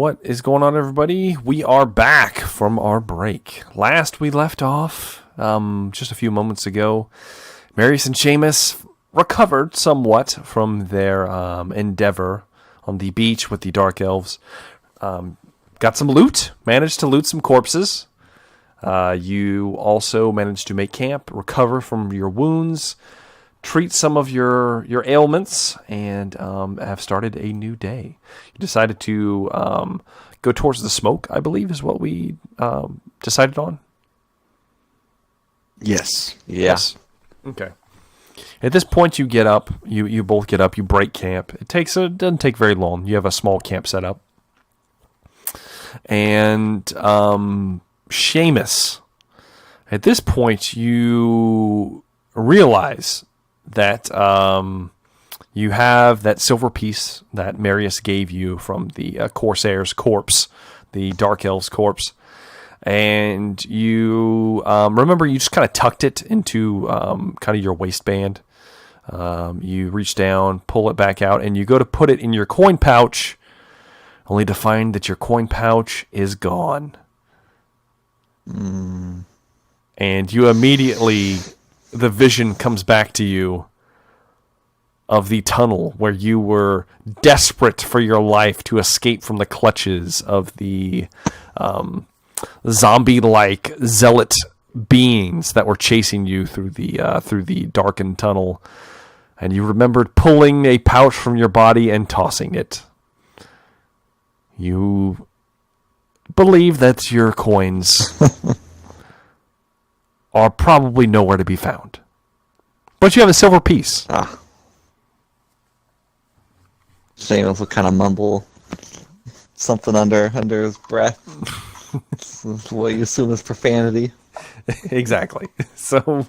What is going on, everybody? We are back from our break. Last we left off, just a few moments ago, Marius and Seamus recovered somewhat from their endeavor on the beach with the Dark Elves. Got some loot, managed to loot some corpses. You also managed to make camp, recover from your wounds, treat some of your ailments, and have started a new day. You decided to go towards the smoke, I believe, is what we decided on. Yes. Yes. Okay. At this point, you get up. You both get up. You break camp. It doesn't take very long. You have a small camp set up, and Seamus. At this point, you realize that you have that silver piece that Marius gave you from the Corsair's corpse, the Dark Elf's corpse, and you remember you just kind of tucked it into kind of your waistband. You reach down, pull it back out, and you go to put it in your coin pouch, only to find that your coin pouch is gone. And you immediately, the vision comes back to you of the tunnel where you were desperate for your life to escape from the clutches of the zombie-like zealot beings that were chasing you through the darkened tunnel. And you remembered pulling a pouch from your body and tossing it. You believe that your coins are probably nowhere to be found. But you have a silver piece. Seamus will kind of mumble something under his breath. What you assume is profanity. Exactly. So,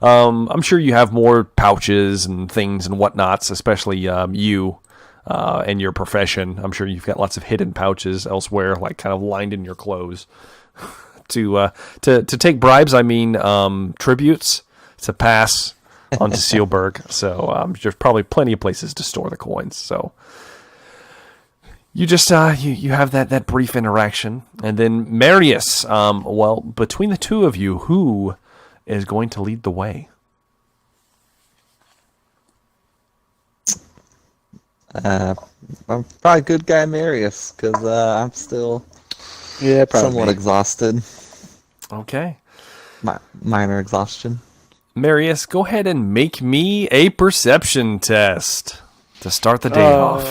I'm sure you have more pouches and things and whatnots, especially you and your profession. I'm sure you've got lots of hidden pouches elsewhere, like kind of lined in your clothes. To take bribes, I mean tributes to pass onto Sealberg. So there's probably plenty of places to store the coins. So you just you have that brief interaction, and then Marius. Well, between the two of you, who is going to lead the way? I'm probably good guy Marius, because I'm still somewhat exhausted. Okay. Minor exhaustion. Marius, go ahead and make me a perception test to start the day off.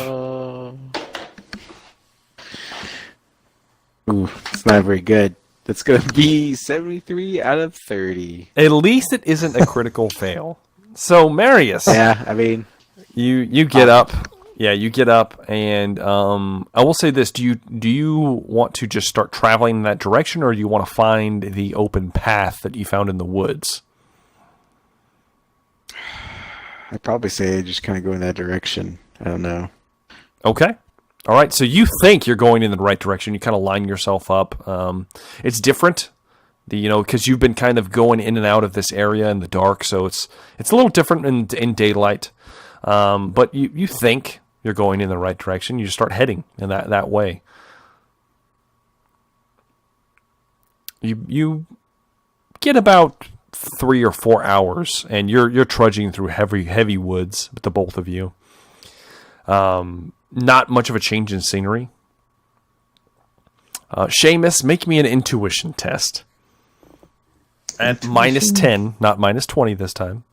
Ooh, it's not very good. That's going to be 73 out of 30. At least it isn't a critical fail. So, Marius. Yeah, I mean... You get up. Yeah, you get up, and I will say this: do you want to just start traveling in that direction, or do you want to find the open path that you found in the woods? I'd probably say just kind of go in that direction. I don't know. Okay. All right. So you think you're going in the right direction. You kind of line yourself up. It's different, because you've been kind of going in and out of this area in the dark, so it's a little different in daylight. But you think you're going in the right direction. You just start heading in that way. You get about 3 or 4 hours, and you're trudging through heavy woods with the both of you. Not much of a change in scenery. Seamus, make me an intuition test. At minus 10, not minus 20 this time.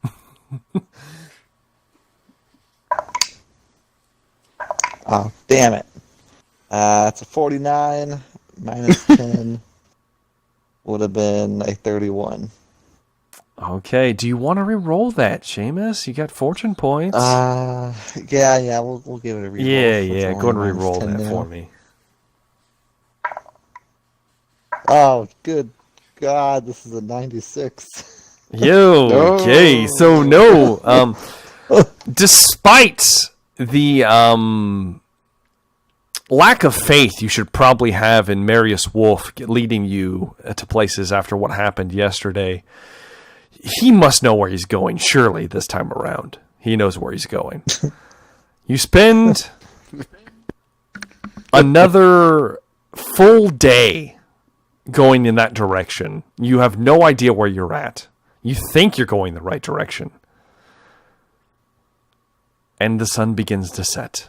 Oh, damn it. It's a 49 minus 10 would have been a 31. Okay, do you want to re-roll that, Seamus? You got fortune points. Yeah, we'll give it a re-roll. Yeah, go ahead and re-roll that now for me. Oh, good God, this is a 96. Okay, so no. Despite the lack of faith you should probably have in Marius Wolf leading you to places after what happened yesterday, he must know where he's going, surely, this time around. He knows where he's going. You spend Another full day going in that direction. You have no idea where you're at. You think you're going the right direction. And the sun begins to set.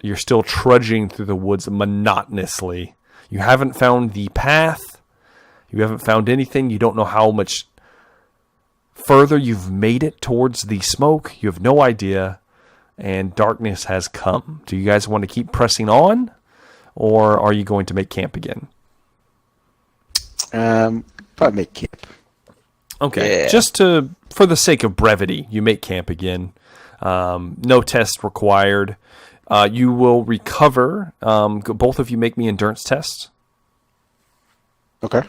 You're still trudging through the woods monotonously. You haven't found the path. You haven't found anything. You don't know how much further you've made it towards the smoke. You have no idea. And darkness has come. Do you guys want to keep pressing on? Or are you going to make camp again? Probably make camp. Okay. Yeah. Just for the sake of brevity, you make camp again. No test required. You will recover. Both of you make me endurance tests. Okay.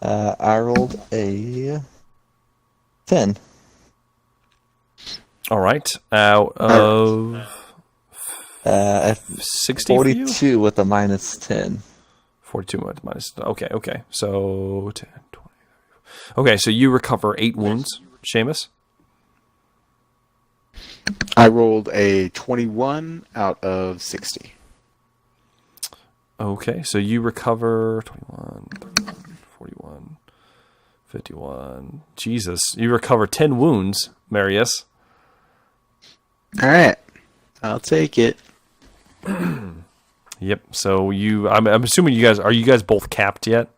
I rolled a 10. All right. Out of At 60 for you? 42 with a minus 10. 42 minus. Okay. So 10, 20. Okay, so you recover 8 wounds, Seamus. I rolled a 21 out of 60. Okay, so you recover 21, 31, 41, 51. Jesus, you recover 10 wounds, Marius. All right. I'll take it. Yep. So I'm assuming are you guys both capped yet?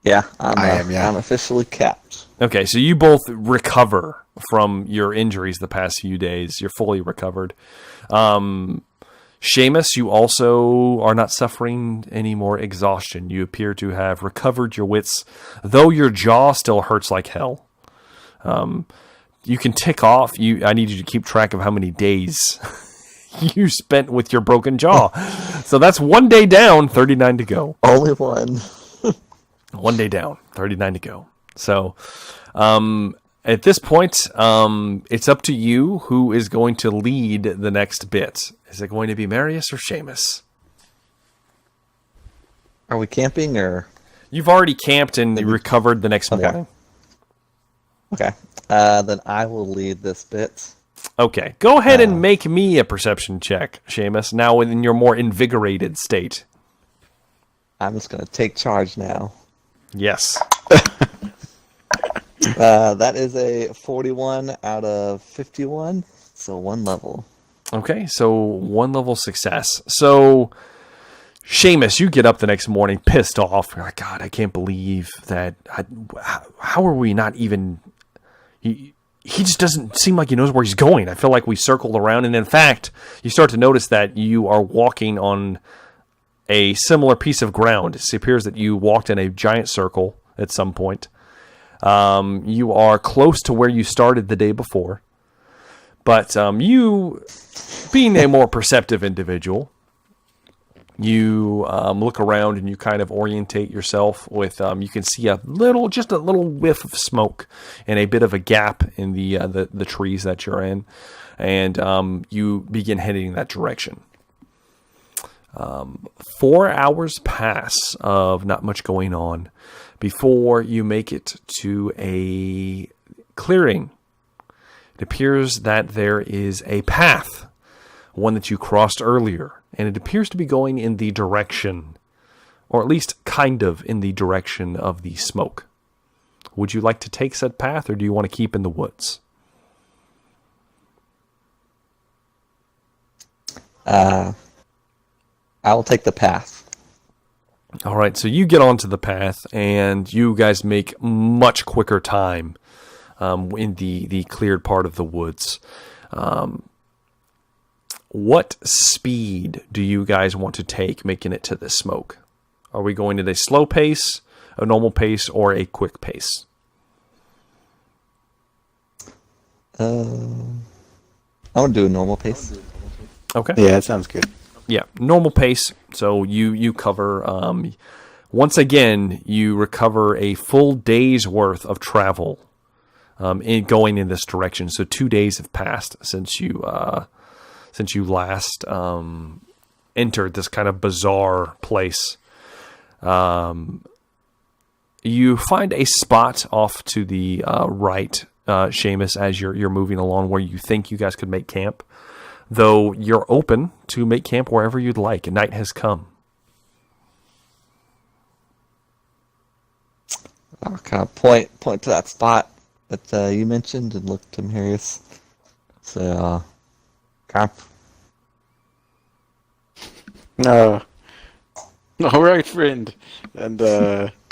Yeah, I am, yeah. I'm officially capped. Okay, so you both recover from your injuries the past few days. You're fully recovered. Seamus, you also are not suffering any more exhaustion. You appear to have recovered your wits, though your jaw still hurts like hell. You can tick off. I need you to keep track of how many days you spent with your broken jaw. So that's 1 day down, 39 to go. Only one. 1 day down, 39 to go. So at this point, it's up to you who is going to lead the next bit. Is it going to be Marius or Seamus? Are we camping or? You've already camped and you recovered the next Okay. morning. Okay. Then I will lead this bit. Okay. Go ahead and make me a perception check, Seamus, now in your more invigorated state. I'm just going to take charge now. Yes. That is a 41 out of 51, so 1 level. Okay, so 1 level success. So, Seamus, you get up the next morning pissed off. You're like, God, I can't believe that. How are we not even... He just doesn't seem like he knows where he's going. I feel like we circled around, and in fact, you start to notice that you are walking on a similar piece of ground. It appears that you walked in a giant circle at some point. You are close to where you started the day before. But you, being a more perceptive individual, you look around and you kind of orientate yourself with, you can see just a little whiff of smoke and a bit of a gap in the trees that you're in. And you begin heading in that direction. 4 hours pass of not much going on before you make it to a clearing. It appears that there is a path, one that you crossed earlier, and it appears to be going in the direction, or at least kind of in the direction of the smoke. Would you like to take said path, or do you want to keep in the woods? I will take the path. All right, so you get onto the path, and you guys make much quicker time in the cleared part of the woods. What speed do you guys want to take making it to the smoke? Are we going at a slow pace, a normal pace, or a quick pace? I'm going to do a normal pace. Okay. Yeah, that sounds good. Yeah, normal pace. So you cover, once again, you recover a full day's worth of travel in going in this direction. So 2 days have passed since you last entered this kind of bizarre place. You find a spot off to the right Seamus, as you're moving along where you think you guys could make camp. Though you're open to make camp wherever you'd like. Night has come. I'll kind of point to that spot that you mentioned and look to Marius. So, camp. No. All right, friend. And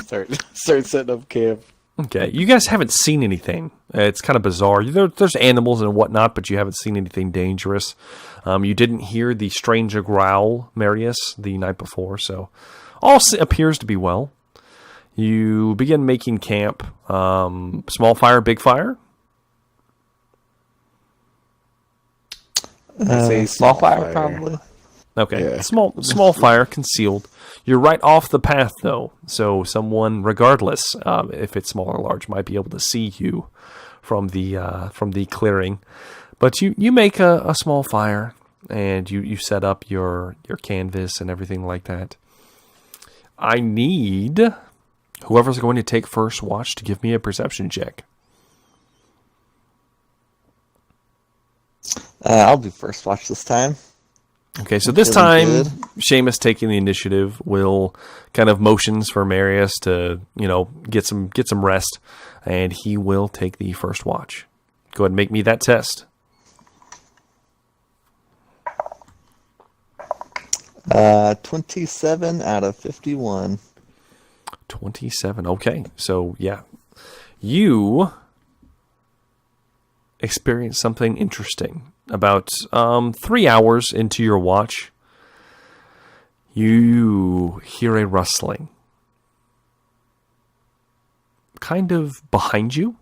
start setting up camp. Okay, you guys haven't seen anything. It's kind of bizarre. There's animals and whatnot, but you haven't seen anything dangerous. You didn't hear the strange growl, Marius, the night before, so all appears to be well. You begin making camp. Small fire, big fire? Say small fire, probably. Okay, Yeah. small fire, concealed. You're right off the path, though, so someone, regardless if it's small or large, might be able to see you from the clearing. But you make a small fire, and you set up your canvas and everything like that. I need whoever's going to take first watch to give me a perception check. I'll do first watch this time. Okay, so this Feeling time, good. Seamus taking the initiative will kind of motions for Marius to, get some rest, and he will take the first watch. Go ahead and make me that test. 27 out of 51. 27. Okay, so yeah, you experience something interesting. About 3 hours into your watch, you hear a rustling. Kind of behind you.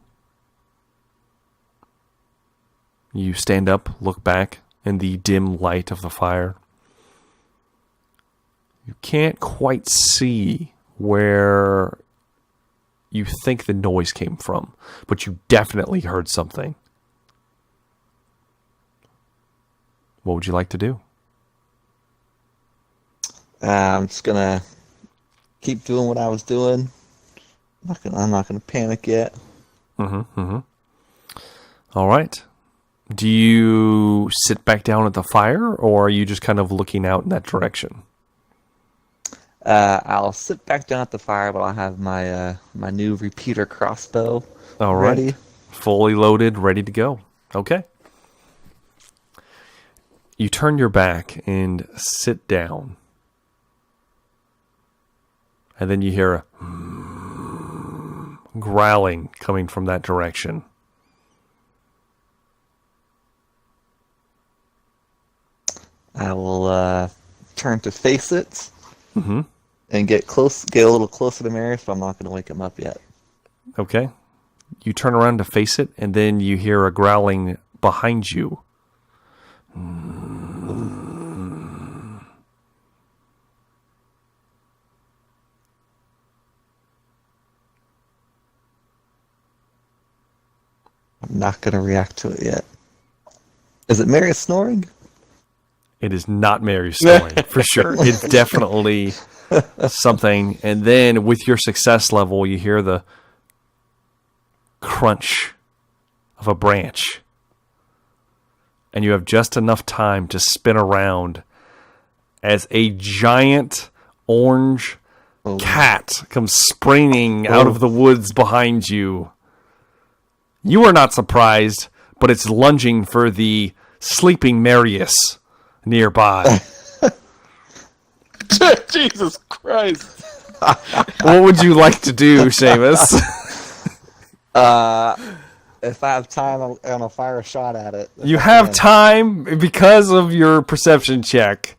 You stand up, look back in the dim light of the fire. You can't quite see where you think the noise came from, but you definitely heard something. What would you like to do? I'm just gonna keep doing what I was doing. I'm not gonna panic yet. All right. Do you sit back down at the fire, or are you just kind of looking out in that direction? I'll sit back down at the fire, but I'll have my my new repeater crossbow All right. ready. Fully loaded, ready to go. Okay. You turn your back and sit down. And then you hear a growling coming from that direction. I will turn to face it and get a little closer to Marius, but I'm not going to wake him up yet. Okay. You turn around to face it, and then you hear a growling behind you. I'm not going to react to it yet. Is it Marius snoring? It is not Mary snoring, for sure. It's definitely something. And then with your success level, you hear the crunch of a branch. And you have just enough time to spin around as a giant orange cat comes springing out of the woods behind you. You are not surprised, but it's lunging for the sleeping Marius nearby. Jesus Christ. What would you like to do, Seamus? If I have time, I'm going to fire a shot at it. You have time because of your perception check.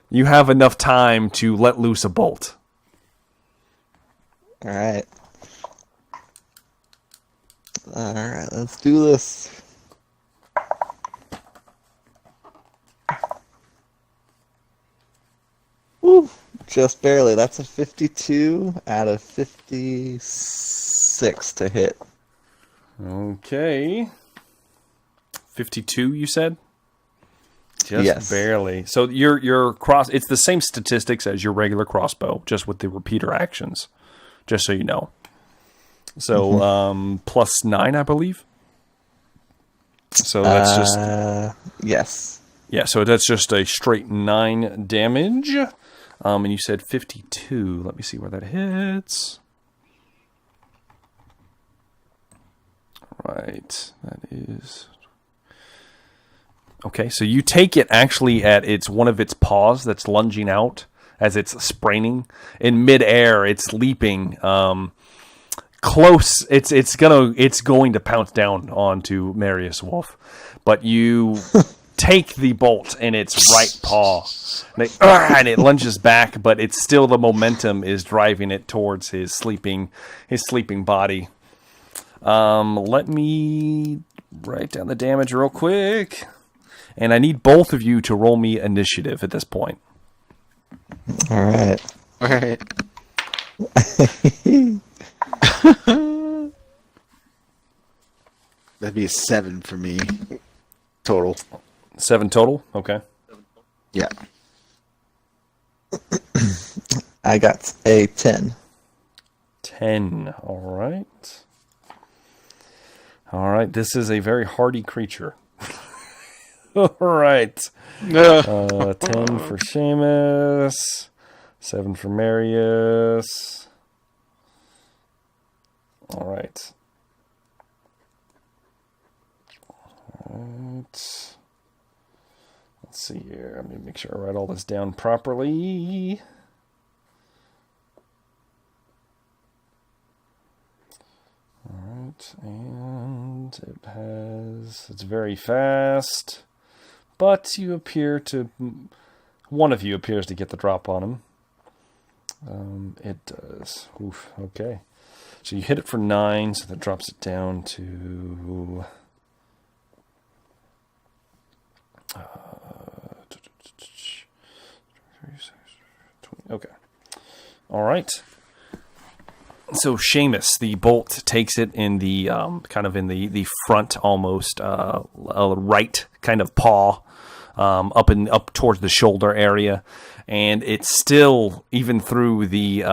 You have enough time to let loose a bolt. All right. All right, let's do this. Woo, just barely. That's a 52 out of 56 to hit. Okay. 52, you said? Just Yes. barely. So your cross, it's the same statistics as your regular crossbow, just with the repeater actions, just so you know. So plus 9, I believe. So that's just yes. Yeah, so that's just a straight 9 damage. And you said 52. Let me see where that hits. Right, that is... Okay, so you take it actually at one of its paws that's lunging out as it's spraining. In midair, it's leaping. Close. It's going to pounce down onto Marius Wolf. But you take the bolt in its right paw. And it lunges back, but it's still the momentum is driving it towards his sleeping body. Let me write down the damage real quick. And I need both of you to roll me initiative at this point. All right. That'd be a 7 for me. Total. 7 total? Okay. Yeah. I got a 10. 10. All right. All right. This is a very hardy creature. All right. 10 for Seamus. 7 for Marius. All right. Let's see here. I'm going to make sure I write all this down properly. All right, and it's very fast, but one of you appears to get the drop on him. It does. Oof, okay. So you hit it for 9, so that drops it down to... Okay. All right. So Seamus, the bolt takes it in the kind of in the front, almost right kind of paw, up towards the shoulder area, and it's still even through the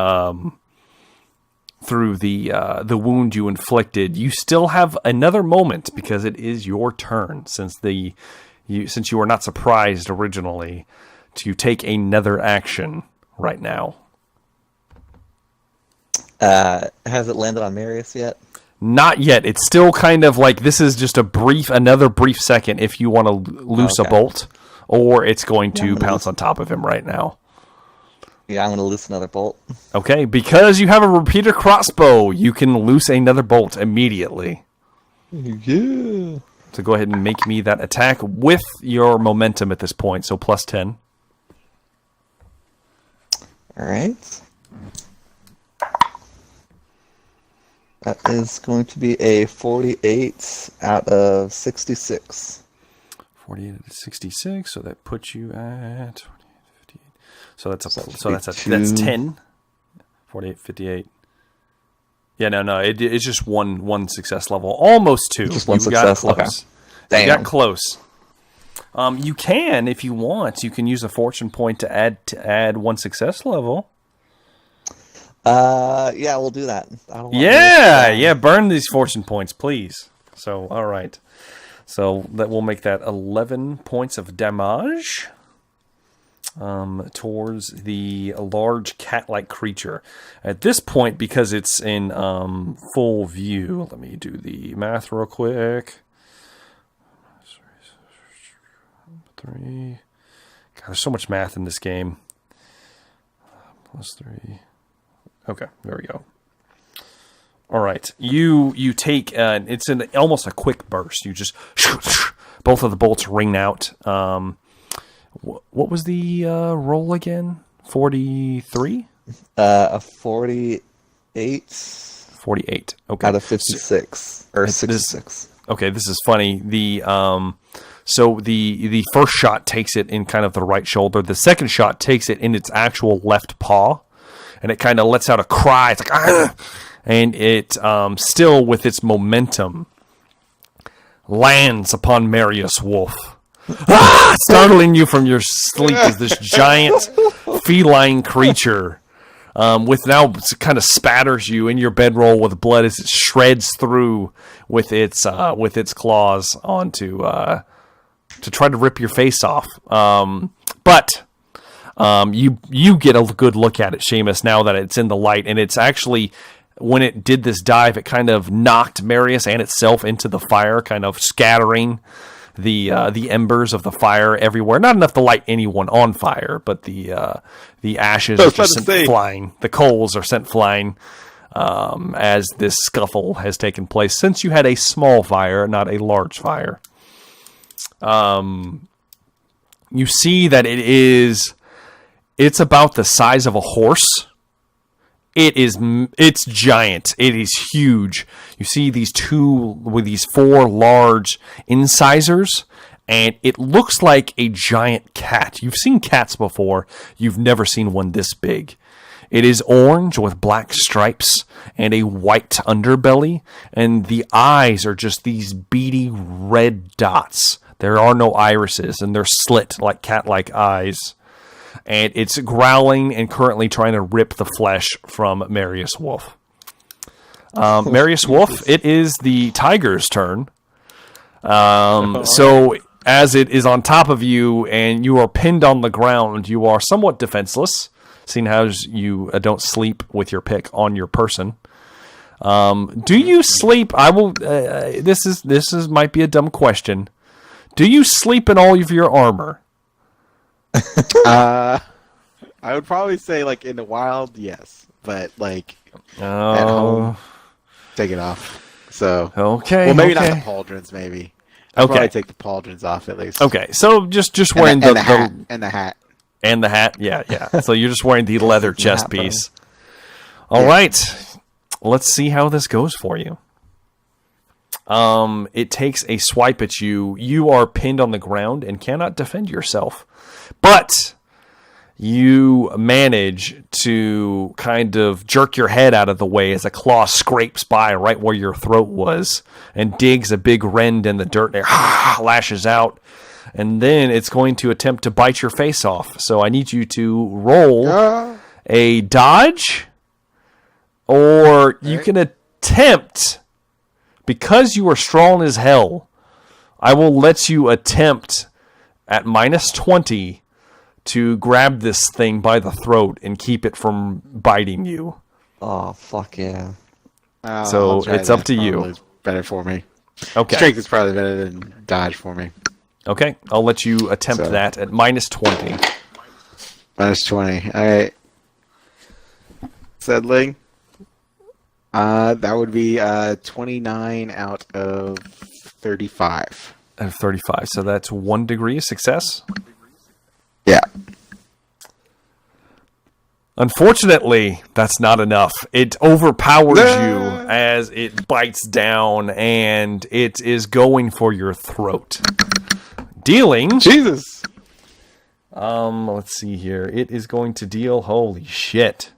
wound you inflicted. You still have another moment because it is your turn since you were not surprised originally to take another action right now. Has it landed on Marius yet? Not yet. It's still kind of like this is just another brief second if you want to loose a bolt, or it's going to pounce on top of him right now. Yeah, I'm going to loose another bolt. Okay, because you have a repeater crossbow, you can loose another bolt immediately. Yeah. So go ahead and make me that attack with your momentum at this point, so plus 10. All right. That is going to be a 48 out of 66. 48 out of 66, so that puts you at 48, 58. So that's 10. 48, 58. Yeah, no, it's just one success level, almost 2. Just one success. Got close. Okay. Damn. You got close. You can, if you want, you can use a fortune point to add 1 success level. Yeah, we'll do that. Burn these fortune points, please. So, all right. So that will make that 11 points of damage towards the large cat-like creature. At this point, because it's in full view, let me do the math real quick. 3. God, there's so much math in this game. Plus 3. Okay, there we go. All right, you take it's almost a quick burst. You just both of the bolts ring out. What was the roll again? 43? A 48. 48. Okay. Out of 56 or 66. Okay, this is funny. So the first shot takes it in kind of the right shoulder. The second shot takes it in its actual left paw, and it kind of lets out a cry. It's like, ah! And it still with its momentum lands upon Marius Wolf. Startling you from your sleep as this giant feline creature with now kind of spatters you in your bedroll with blood as it shreds through with its claws onto to try to rip your face off. But you get a good look at it, Seamus, now that it's in the light, and it's actually, when it did this dive, it kind of knocked Marius and itself into the fire, kind of scattering the embers of the fire everywhere. Not enough to light anyone on fire, but the ashes are just sent flying. The coals are sent flying as this scuffle has taken place. Since you had a small fire, not a large fire, you see that it's about the size of a horse. It's giant. It is huge. You see these four large incisors, and it looks like a giant cat. You've seen cats before. You've never seen one this big. It is orange with black stripes and a white underbelly, and the eyes are just these beady red dots. There are no irises, and they're slit like cat-like eyes. And it's growling and currently trying to rip the flesh from Marius Wolf. Marius Wolf, it is the tiger's turn. So as it is on top of you and you are pinned on the ground, you are somewhat defenseless, seeing as you don't sleep with your pick on your person. Do you sleep? I will. This is might be a dumb question. Do you sleep in all of your armor? I would probably say, like, in the wild, yes, but like at home, take it off. So okay, well, maybe not the pauldrons. Maybe I'll probably take the pauldrons off at least. Okay, so just wearing the hat and the hat. Yeah. So you're just wearing the leather chest piece. All right, let's see how this goes for you. It takes a swipe at you. You are pinned on the ground and cannot defend yourself. But you manage to kind of jerk your head out of the way as a claw scrapes by right where your throat was and digs a big rend in the dirt and lashes out. And then it's going to attempt to bite your face off. So I need you to roll a dodge, or you can attempt, because you are strong as hell, I will let you attempt at -20 to grab this thing by the throat and keep it from biting you. Oh, fuck yeah. So it's up to you. It's better for me. Okay. Strength is probably better than dodge for me. Okay, I'll let you attempt that at -20. -20. All right. Settling. That would be 29 out of 35. Out of 35, so that's 1 degree of success. Yeah. Unfortunately, that's not enough. It overpowers you as it bites down, and it is going for your throat. Dealing... Jesus! Let's see here. It is going to deal... Holy shit.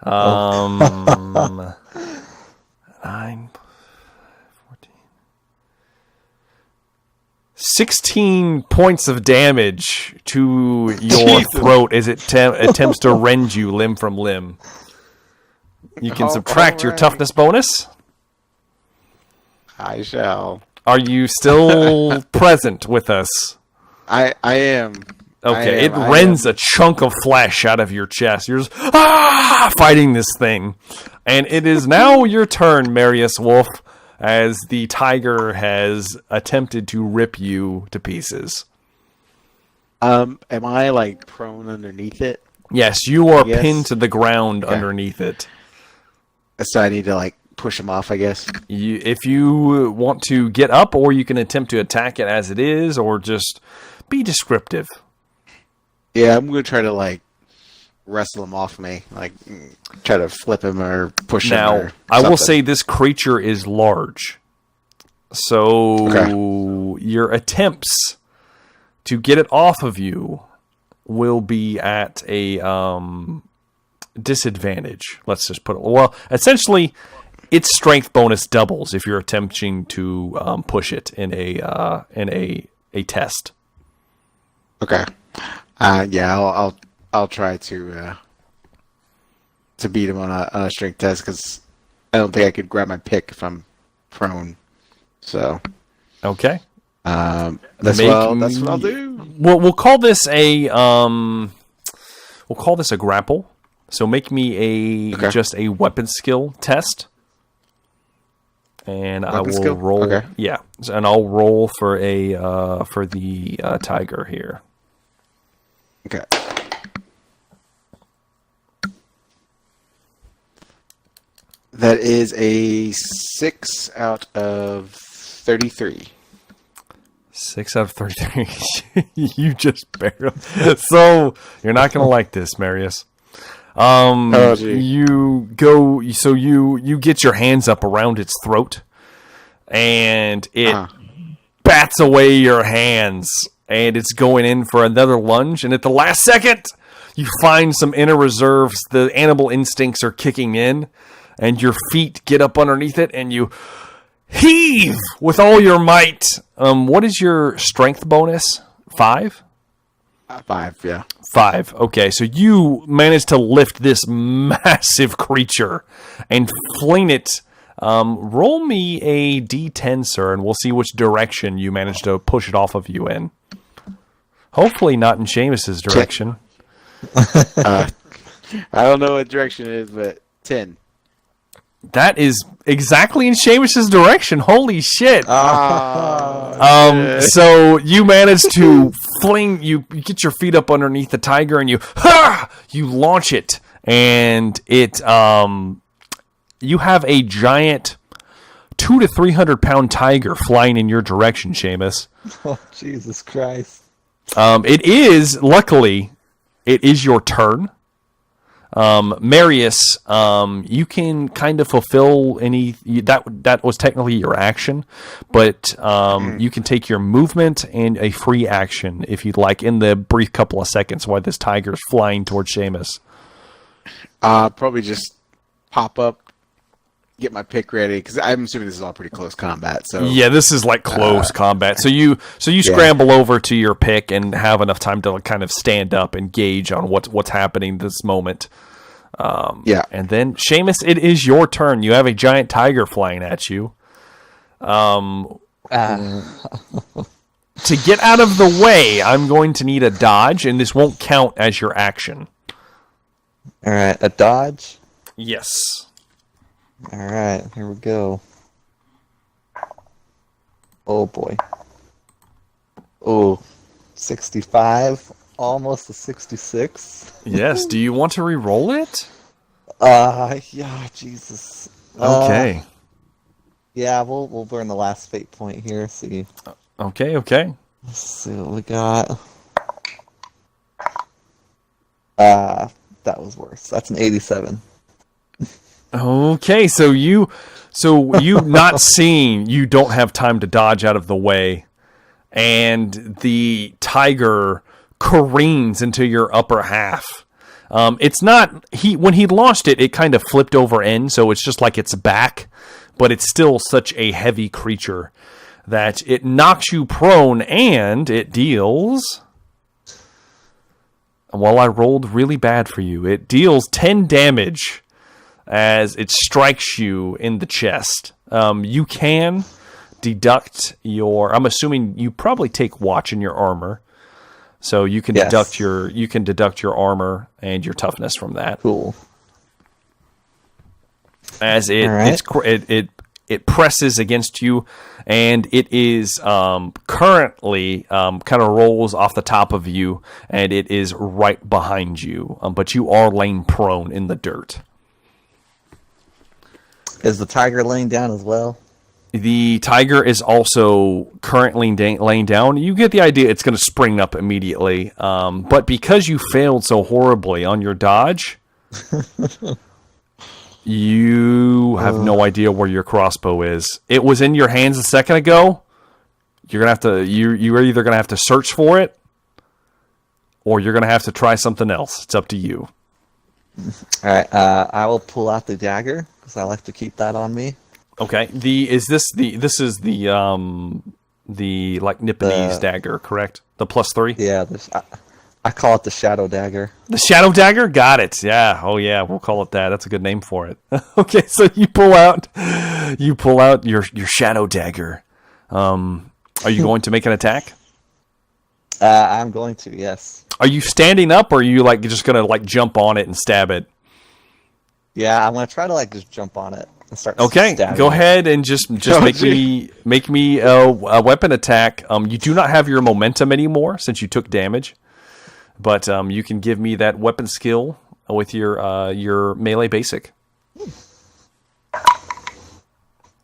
9... 16 points of damage to your throat as it attempts to rend you limb from limb. You can subtract your toughness bonus. I shall. Are you still present with us? I am. Okay, it rends a chunk of flesh out of your chest. You're just fighting this thing. And it is now your turn, Marius Wolf, as the tiger has attempted to rip you to pieces. Am I, like, prone underneath it? Yes, you are pinned to the ground underneath it. So I need to, like, push him off, I guess? If you want to get up, or you can attempt to attack it as it is, or just be descriptive. Yeah, I'm going to try to, like, wrestle him off me. Like, try to flip him or push him. Now, I will say this creature is large. So your attempts to get it off of you will be at a disadvantage. Let's just put it... Well, essentially, its strength bonus doubles if you're attempting to push it in a test. Okay. Yeah, I'll try to to beat him on a strength test because I don't think I could grab my pick if I'm prone. So Okay. That's what I'll do. We'll call this a grapple. So make me just a weapon skill test. And I will roll. Okay. Yeah, and I'll roll for the tiger here. Okay. That is a 6 out of 33. 6 out of 33. You just barely. So you're not gonna like this, Marius. You go. So you get your hands up around its throat, and it bats away your hands, and it's going in for another lunge. And at the last second, you find some inner reserves. The animal instincts are kicking in, and your feet get up underneath it, and you heave with all your might. What is your strength bonus? 5? 5, yeah. 5. Okay, so you manage to lift this massive creature and fling it. Roll me a d10, sir, and we'll see which direction you manage to push it off of you in. Hopefully not in Seamus's direction. I don't know what direction it is, but 10. That is exactly in Seamus's direction. Holy shit. So you manage to fling, you get your feet up underneath the tiger and you launch it, and it, you have a giant 200 to 300 pound tiger flying in your direction, Seamus. Oh, Jesus Christ. Luckily, it is your turn. Marius, you can kind of fulfill that was technically your action, but you can take your movement and a free action if you'd like in the brief couple of seconds while this tiger's flying towards Seamus. Probably just pop up, get my pick ready, because I'm assuming this is all pretty close combat. So yeah, this is like close combat. So you scramble over to your pick and have enough time to kind of stand up and gauge on what's happening this moment. And then Seamus, it is your turn. You have a giant tiger flying at you. To get out of the way, I'm going to need a dodge, and this won't count as your action. All right, a dodge. Yes. All right, here we go. Oh, boy. Oh, 65, almost a 66. Yes, do you want to re-roll it? Yeah, Jesus. Okay. Yeah, we'll burn the last fate point here, see. Okay. Let's see what we got. That was worse. That's an 87. Okay, so you not seeing, you don't have time to dodge out of the way, and the tiger careens into your upper half. It's not when he launched it, it kind of flipped over end, so it's just like its back, but it's still such a heavy creature that it knocks you prone, and it deals. Well, I rolled really bad for you. It deals 10 damage as it strikes you in the chest. You can deduct your. I'm assuming you probably take watch in your armor, so you can deduct your armor and your toughness from that. Cool. As it presses against you, and it is currently kind of rolls off the top of you, and it is right behind you. But you are laying prone in the dirt. Is the tiger laying down as well? The tiger is also currently laying down. You get the idea it's going to spring up immediately. But because you failed so horribly on your dodge, you have no idea where your crossbow is. It was in your hands a second ago. You're going to have to, you're either going to have to search for it, or you're going to have to try something else. It's up to you. All right, I will pull out the dagger because I like to keep that on me. Okay. This is the like Nipponese dagger, correct? The +3. Yeah, I call it the Shadow Dagger. The Shadow Dagger? Got it. Yeah. Oh, yeah. We'll call it that. That's a good name for it. Okay, so you pull out your Shadow Dagger. Are you going to make an attack? I'm going to, yes. Are you standing up, or are you just gonna jump on it and stab it? Yeah, I'm gonna try to just jump on it and start. Okay, go ahead and just make me a weapon attack. You do not have your momentum anymore since you took damage. But you can give me that weapon skill with your melee basic. All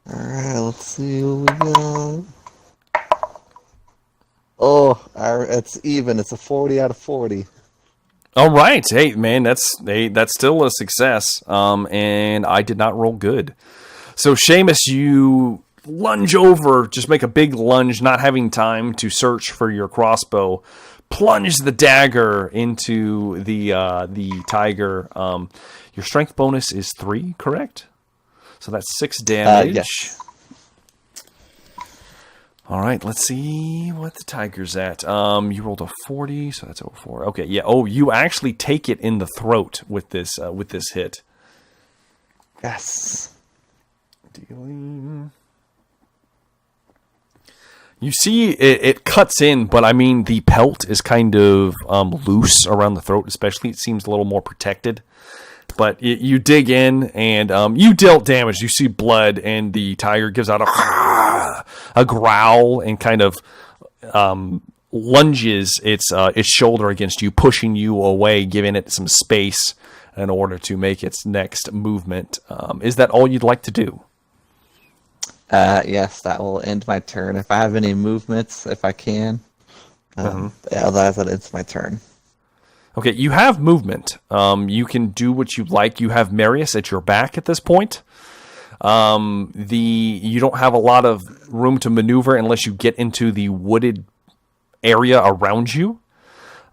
right, let's see what we got. Oh, it's even. It's a 40 out of 40. All right, hey man, that's still a success. And I did not roll good. So Seamus, you lunge over, just make a big lunge, not having time to search for your crossbow. Plunge the dagger into the tiger. Your strength bonus is 3, correct? So that's 6 damage. Yes. All right, let's see what the tiger's at. You rolled a 40, so that's 04. Okay, yeah. Oh, you actually take it in the throat with this hit. Yes. Dealing. You see it cuts in, but I mean the pelt is kind of loose around the throat, especially. It seems a little more protected. But you dig in, and you dealt damage. You see blood, and the tiger gives out a growl and kind of lunges its shoulder against you, pushing you away, giving it some space in order to make its next movement. Is that all you'd like to do? Yes, that will end my turn. If I have any movements, if I can. Otherwise, that ends my turn. Okay, you have movement. You can do what you like. You have Marius at your back at this point. You don't have a lot of room to maneuver unless you get into the wooded area around you.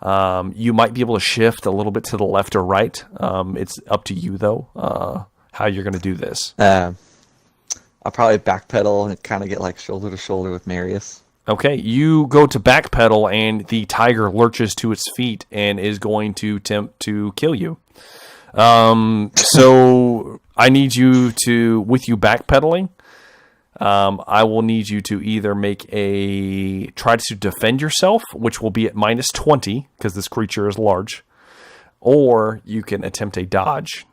You might be able to shift a little bit to the left or right. It's up to you, though, how you're going to do this. I'll probably backpedal and kind of get shoulder to shoulder with Marius. Okay, you go to backpedal, and the tiger lurches to its feet and is going to attempt to kill you. So I need you to, with you backpedaling, I will need you to either try to defend yourself, which will be at -20 because this creature is large, or you can attempt a dodge.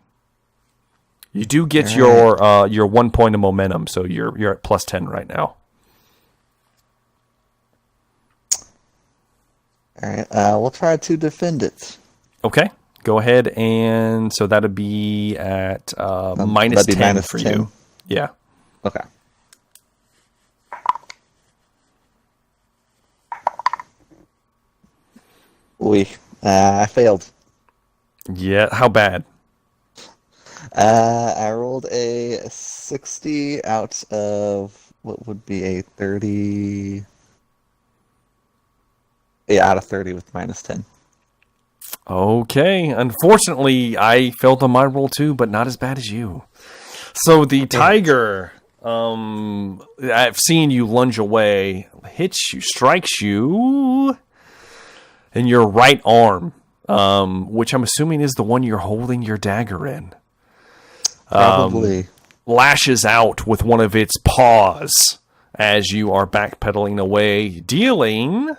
You do get your 1 point of momentum, so you're at +10 right now. All right, we'll try to defend it. Okay, go ahead, and so that'd be at -10 for 10. you. Yeah. Okay. I failed. Yeah, how bad? I rolled a 60 out of what would be a 30. Yeah, out of 30 with -10. Okay, unfortunately, I failed on my roll too, but not as bad as you. So the tiger, I've seen you lunge away, hits you, strikes you in your right arm, which I'm assuming is the one you're holding your dagger in. Probably. Lashes out with one of its paws as you are backpedaling away, dealing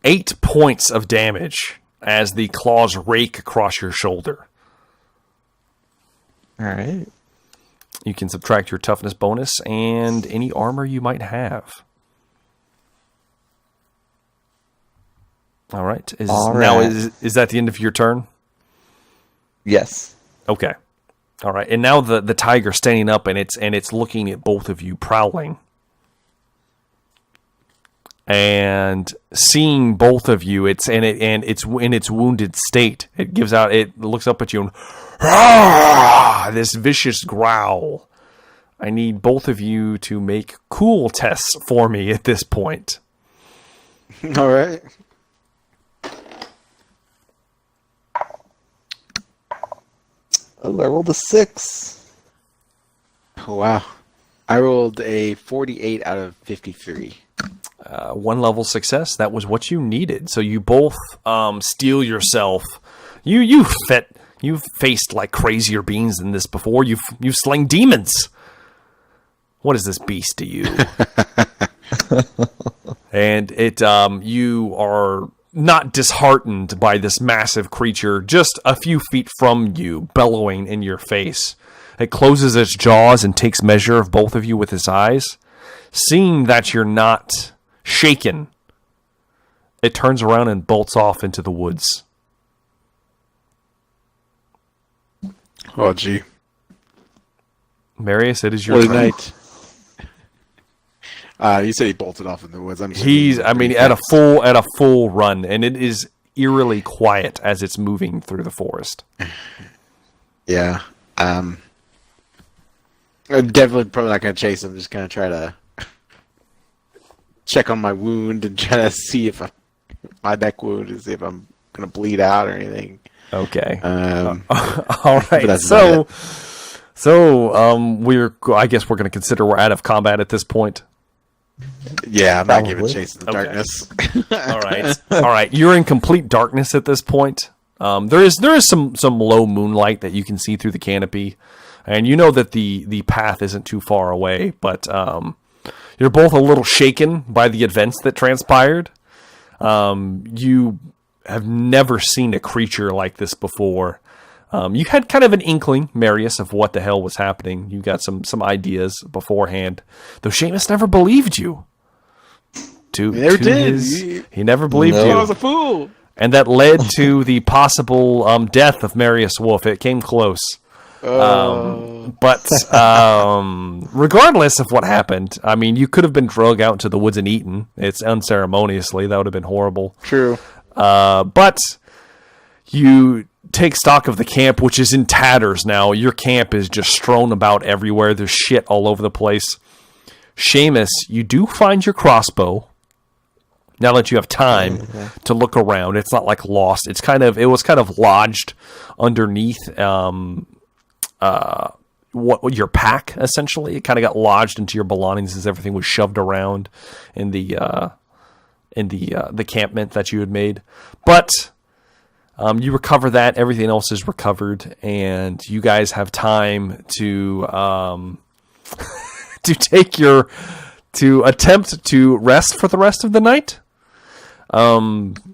8 points of damage as the claws rake across your shoulder. All right. You can subtract your toughness bonus and any armor you might have. All right. Now, is that the end of your turn? Yes. Okay. All right. And now the tiger standing up and it's looking at both of you, prowling. And seeing both of you, it's in its wounded state. It looks up at you and this vicious growl. I need both of you to make cool tests for me at this point. All right. Oh, I rolled a 6. Oh, wow. I rolled a 48 out of 53. one level success. That was what you needed. So you both steel yourself. You've faced like crazier beings than this before. You've slain demons. What is this beast to you? And you are not disheartened by this massive creature just a few feet from you, bellowing in your face. It closes its jaws and takes measure of both of you with its eyes. Seeing that you're not shaken, it turns around and bolts off into the woods. Oh, gee. Marius, it is your turn. Night. You said he bolted off in the woods. At a full run, and it is eerily quiet as it's moving through the forest. Yeah. I'm definitely probably not going to chase him. Just going to try to check on my wound and try to see if my neck wound is if I'm going to bleed out or anything. Okay. All right. I guess we're going to consider we're out of combat at this point. Yeah, I'm not giving chase in the darkness. All right. You're in complete darkness at this point. There is some low moonlight that you can see through the canopy, and you know that the path isn't too far away. But you're both a little shaken by the events that transpired. You have never seen a creature like this before. You had kind of an inkling, Marius, of what the hell was happening. You got some ideas beforehand, though Seamus never believed you. He never believed you. I was a fool. And that led to the possible death of Marius Wolf. It came close. But regardless of what happened, I mean, you could have been dragged out into the woods and eaten. It's unceremoniously. That would have been horrible. True. But you take stock of the camp, which is in tatters now. Your camp is just strewn about everywhere. There's shit all over the place. Seamus, you do find your crossbow. Now that you have time to look around, it's not like lost. It was kind of lodged underneath your pack, essentially. It kind of got lodged into your belongings as everything was shoved around in the campment that you had made. But you recover that. Everything else is recovered, and you guys have time to to attempt to rest for the rest of the night.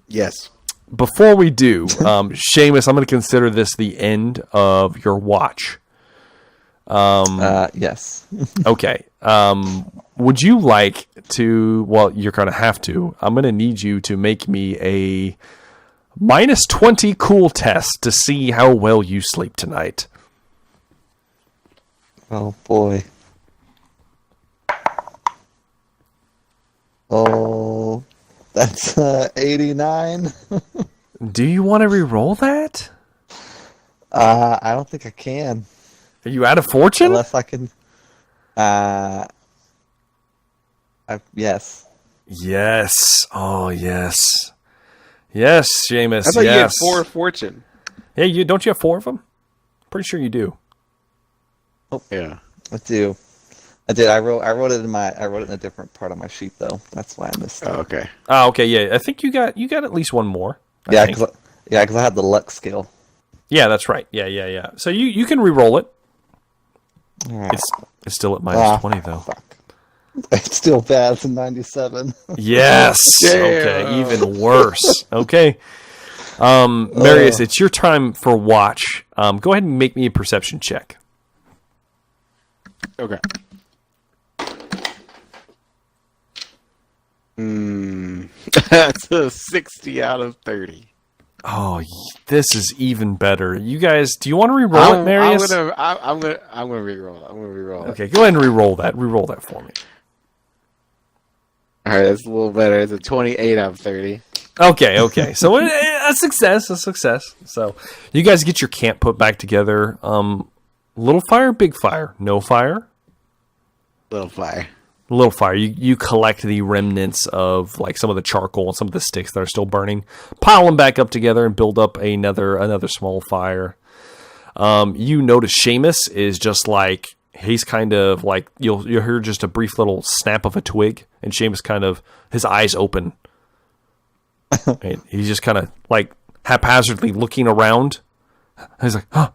Yes. Before we do, Seamus, I'm going to consider this the end of your watch. Yes. Okay. Would you like to? Well, you're going to have to. I'm going to need you to make me a -20 cool test to see how well you sleep tonight. Oh boy. Oh, that's 89. Do you want to re-roll that? I don't think I can. Are you out of fortune? Unless I can. Yes. Yes. Oh, yes. Yes, Seamus. I thought you had yes. 4 fortune. Yeah, don't you have 4 of them? Pretty sure you do. Oh, yeah. I do. I did. I wrote it in a different part of my sheet though. That's why I missed it. Oh, okay. Oh, okay. Yeah, I think you got at least one more. Yeah, because I had the luck skill. Yeah, that's right. Yeah. So you can re-roll it. Right. It's still at -20 though. Fuck. It's still bad than 97. Yes. Okay. Even worse. Okay. Marius, it's your time for watch. Go ahead and make me a perception check. Okay. That's a 60 out of 30. Oh, this is even better. You guys, do you want to re-roll it, Marius? I'm gonna re-roll it. Okay, go ahead and re-roll that. Re-roll that for me. All right, that's a little better. It's a 28 out of 30. Okay. So a success. So you guys get your camp put back together. Little fire, big fire, no fire. Little fire. You collect the remnants of like some of the charcoal and some of the sticks that are still burning, pile them back up together, and build up another small fire. You notice Seamus is just like he's kind of like, you'll hear just a brief little snap of a twig, and Seamus kind of, his eyes open. And he's just kind of like haphazardly looking around. He's like, huh.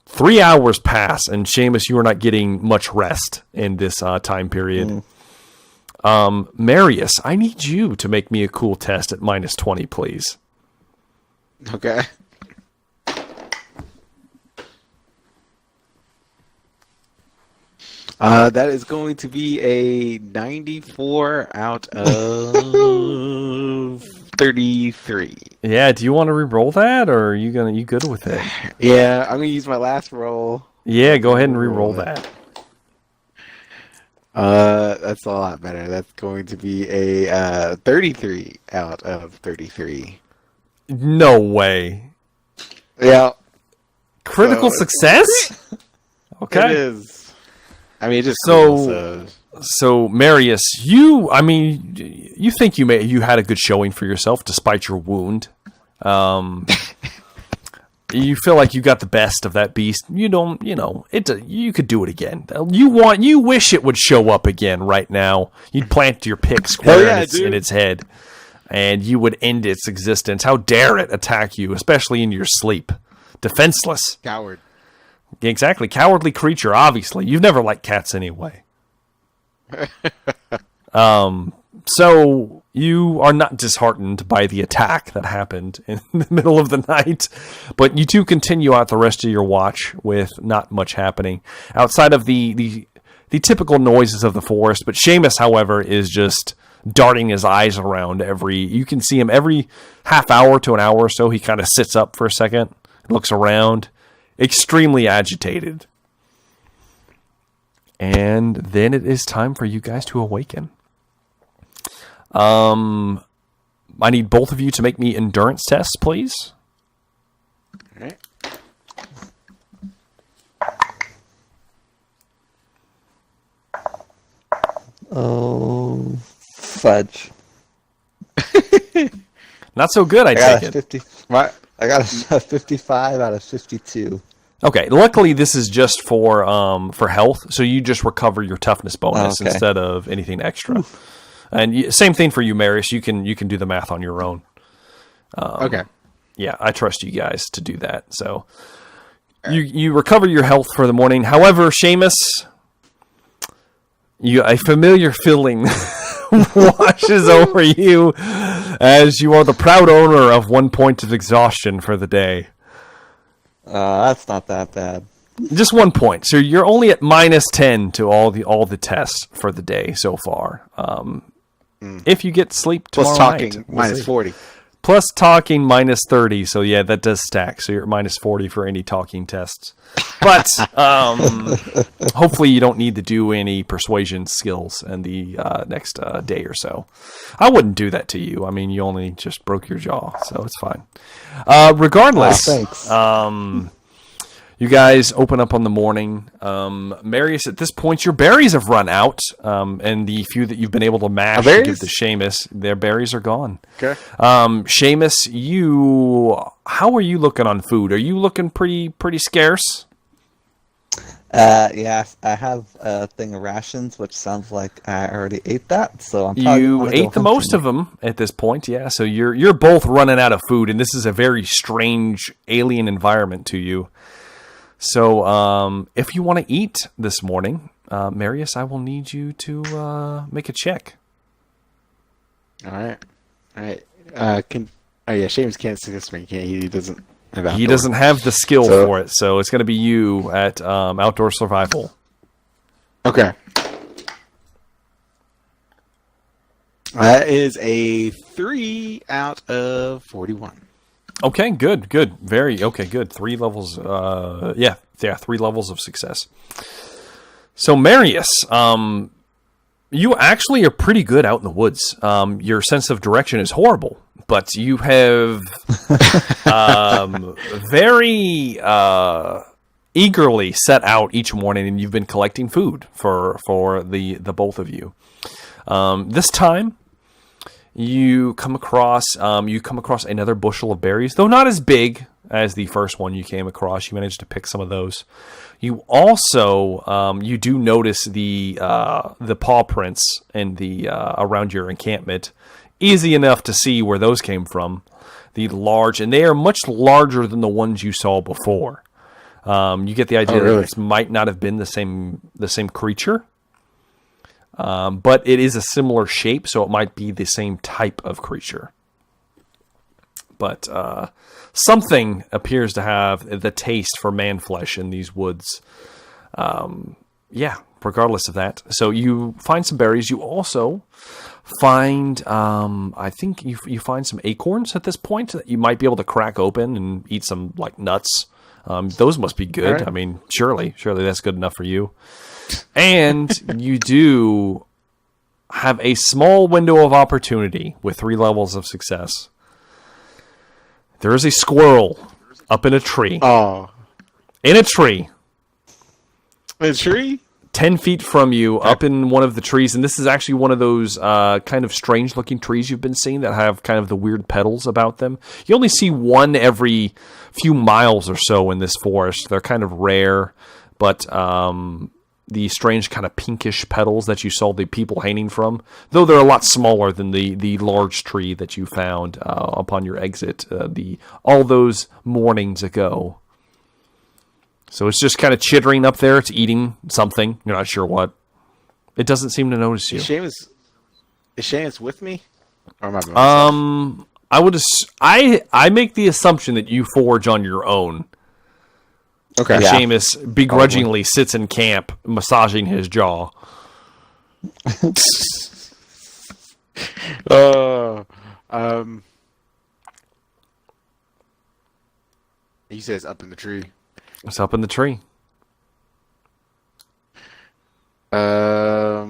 3 hours pass, and Seamus, you are not getting much rest in this time period. Marius, I need you to make me a cool test at -20, please. Okay. That is going to be a 94 out of 33. Yeah, do you want to re-roll that, or are you good with it? Yeah, I'm gonna use my last roll. Yeah, go ahead and re-roll that. That's a lot better. That's going to be a 33 out of 33. No way. Yeah. Critical success? Okay. It is. I mean, it just so Marius, you think you had a good showing for yourself despite your wound. You feel like you got the best of that beast. You don't, you could do it again. You wish it would show up again right now. You'd plant your pick square in its head, and you would end its existence. How dare it attack you, especially in your sleep? Defenseless. Coward. Exactly. Cowardly creature, obviously. You've never liked cats anyway. So you are not disheartened by the attack that happened in the middle of the night, but you do continue out the rest of your watch with not much happening outside of the typical noises of the forest. But Seamus, however, is just darting his eyes around you can see him every half hour to an hour or so. He kind of sits up for a second, looks around, extremely agitated. And then it is time for you guys to awaken. I need both of you to make me endurance tests, please. All right. Oh, fudge. Not so good, I take it. I got a 55 out of 52. Okay, luckily this is just for health, so you just recover your toughness bonus instead of anything extra. And same thing for you, Marius. You can do the math on your own. Okay. Yeah, I trust you guys to do that. So you recover your health for the morning. However, Seamus, a familiar feeling washes over you as you are the proud owner of 1 point of exhaustion for the day. That's not that bad. Just 1 point. So you're only at -10 to all the tests for the day so far. If you get sleep tomorrow plus talking night, minus 40. Plus talking -30. So yeah, that does stack. So you're at -40 for any talking tests. But hopefully you don't need to do any persuasion skills in the next day or so. I wouldn't do that to you. I mean, you only just broke your jaw, so it's fine. Regardless, thanks. You guys open up on the morning. Marius, at this point, your berries have run out, and the few that you've been able to mash to give to Seamus, their berries are gone. Okay. Seamus, how are you looking on food? Are you looking pretty scarce? Yeah, I have a thing of rations, which sounds like I already ate that. So I'm probably you ate the most of them at this point, yeah. So you're both running out of food, and this is a very strange alien environment to you. So if you want to eat this morning, Marius, I will need you to make a check. All right. Seamus can't see this one. He doesn't. He doesn't have the skill for it, so it's going to be you at outdoor survival. Okay. That is a 3 out of 41. Okay, good. Good. 3 levels. 3 levels of success. So Marius, you actually are pretty good out in the woods. Your sense of direction is horrible, but you have very eagerly set out each morning, and you've been collecting food for the both of you. This time, you come across another bushel of berries, though not as big as the first one you came across. You managed to pick some of those. You also you do notice the paw prints and the around your encampment. Easy enough to see where those came from. The large, and they are much larger than the ones you saw before. You get the idea that this might not have been the same creature, but it is a similar shape, so it might be the same type of creature. But something appears to have the taste for man flesh in these woods. Regardless of that. So you find some berries. You also find, I think you find some acorns at this point that you might be able to crack open and eat some like nuts. Those must be good. Right. I mean, surely that's good enough for you. And you do have a small window of opportunity with 3 levels of success. There is a squirrel up in a tree. Oh. In a tree. In a tree? 10 feet from you, up in one of the trees, and this is actually one of those kind of strange-looking trees you've been seeing that have kind of the weird petals about them. You only see one every few miles or so in this forest. They're kind of rare, but the strange kind of pinkish petals that you saw the people hanging from, though they're a lot smaller than the large tree that you found upon your exit all those mornings ago. So it's just kind of chittering up there. It's eating something. You're not sure what. It doesn't seem to notice you. Is Seamus with me? Or am I by myself? I make the assumption that you forge on your own. Okay. And Seamus begrudgingly sits in camp, massaging his jaw. He says up in the tree. It's up in the tree. I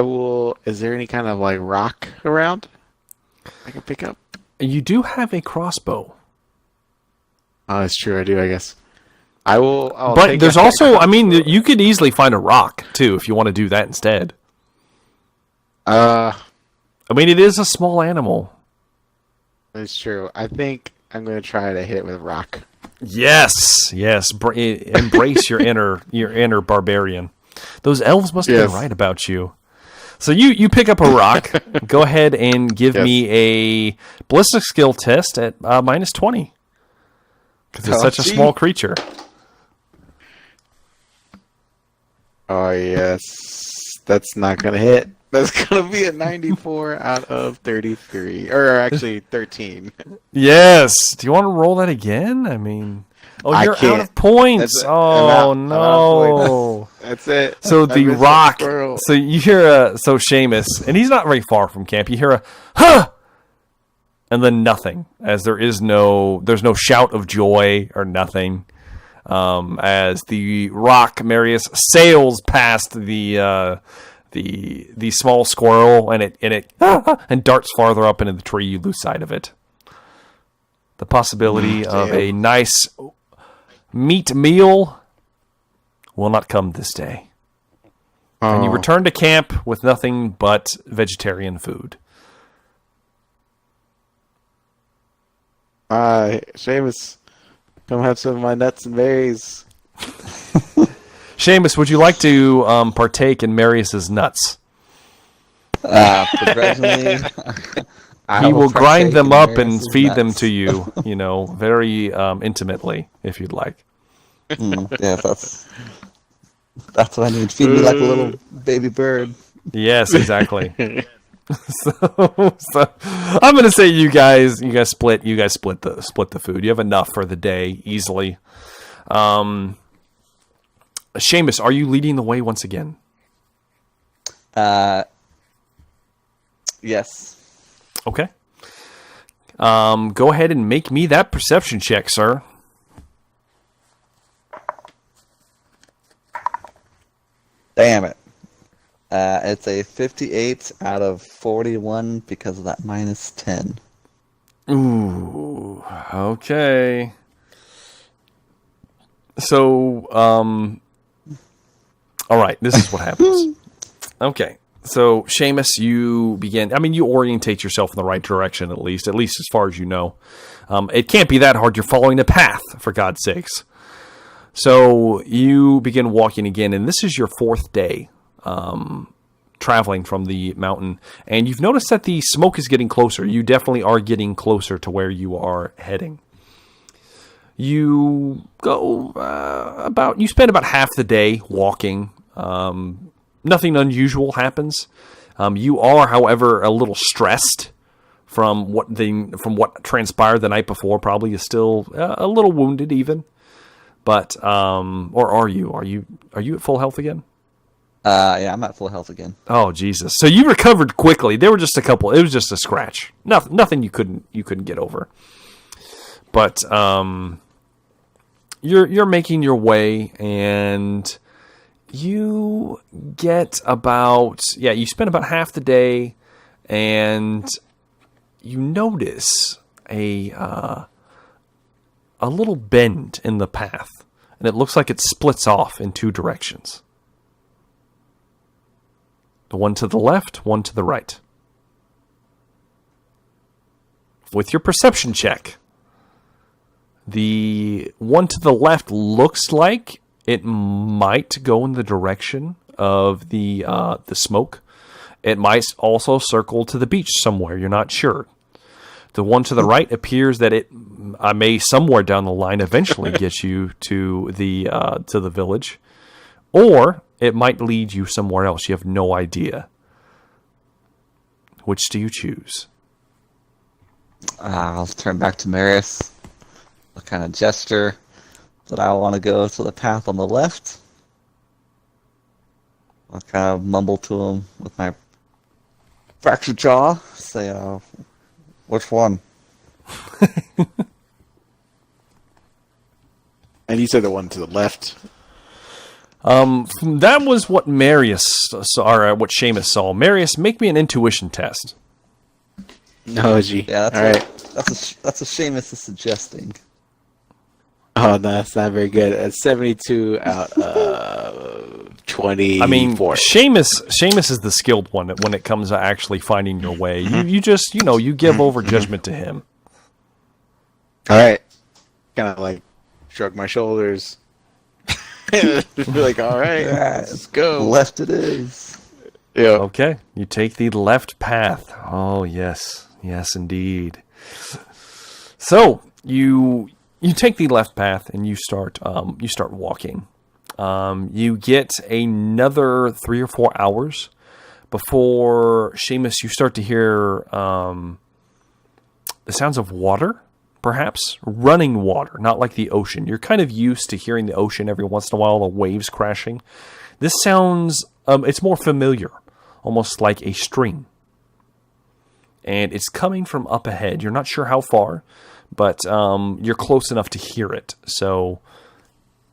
will. Is there any kind of like rock around I can pick up? You do have a crossbow. Oh, that's true. I do. I guess I will. But there's also. I mean, you could easily find a rock too if you want to do that instead. I mean, it is a small animal. It's true. I think I'm going to try to hit it with a rock. Yes. Embrace your inner barbarian. Those elves must have been right about you. So you pick up a rock. Go ahead and give me a ballistic skill test at -20. Because it's such a small creature. Oh, yes. That's not going to hit. That's going to be a 94 out of 33. Or actually, 13. Yes. Do you want to roll that again? I mean... Oh, you're out of points. No. That's it. So the rock... So you hear Seamus, and he's not very far from camp. You hear a, huh! And then nothing. As there's no shout of joy or nothing. As the rock, Marius, sails past the small squirrel and it and darts farther up into the tree. You lose sight of it. The possibility of a nice meat meal will not come this day. And you return to camp with nothing but vegetarian food. Seamus, come have some of my nuts and berries. Seamus, would you like to partake in Marius's nuts? Progressively, he will grind them up and feed them to you, very intimately, if you'd like. Yeah, that's what I need. Feed me like a little baby bird. Yes, exactly. so I'm gonna say you guys split the food. You have enough for the day easily. Seamus, are you leading the way once again? Yes. Okay. Go ahead and make me that perception check, sir. Damn it. It's a 58 out of 41 because of that -10. Ooh. Okay. So, all right, this is what happens. Okay. So, Seamus, you begin. I mean, you orientate yourself in the right direction, at least as far as you know. It can't be that hard. You're following the path, for God's sakes. So, you begin walking again, and this is your fourth day traveling from the mountain. And you've noticed that the smoke is getting closer. You definitely are getting closer to where you are heading. You go you spend about half the day walking. Nothing unusual happens. You are, however, a little stressed from what transpired the night before. Probably is still a little wounded, even. But or are you? Are you at full health again? Yeah, I'm at full health again. Oh Jesus! So you recovered quickly. There were just a couple. It was just a scratch. Nothing you couldn't get over. But you're making your way, and you get you spend about half the day, and you notice a little bend in the path, and it looks like it splits off in two directions. The one to the left, one to the right. With your perception check, the one to the left looks like it might go in the direction of the smoke. It might also circle to the beach somewhere. You're not sure. The one to the right appears that it may somewhere down the line eventually get you to the village, or it might lead you somewhere else. You have no idea. Which do you choose? I'll turn back to Marius. I'll kind of gesture that I want to go to the path on the left. I'll kind of mumble to him with my fractured jaw. Say, which one? And you said the one to the left. That was what Marius saw, or what Seamus saw. Marius, make me an intuition test. No, gee. Yeah, all right. That's a Seamus is suggesting. Oh, no, that's not very good. It's 72 out of 24. I mean, Seamus is the skilled one when it comes to actually finding your way. You just, you give over judgment to him. All right. Kind of like shrug my shoulders. Like, all right, let's go. Left it is. Yeah. Okay, you take the left path. Oh, yes. Yes, indeed. So, you take the left path and you start walking. You get another 3 or 4 hours before, Seamus, you start to hear the sounds of water, perhaps running water, not like the ocean. You're kind of used to hearing the ocean every once in a while, the waves crashing. This sounds, it's more familiar, almost like a stream. And it's coming from up ahead. You're not sure how far, but you're close enough to hear it. So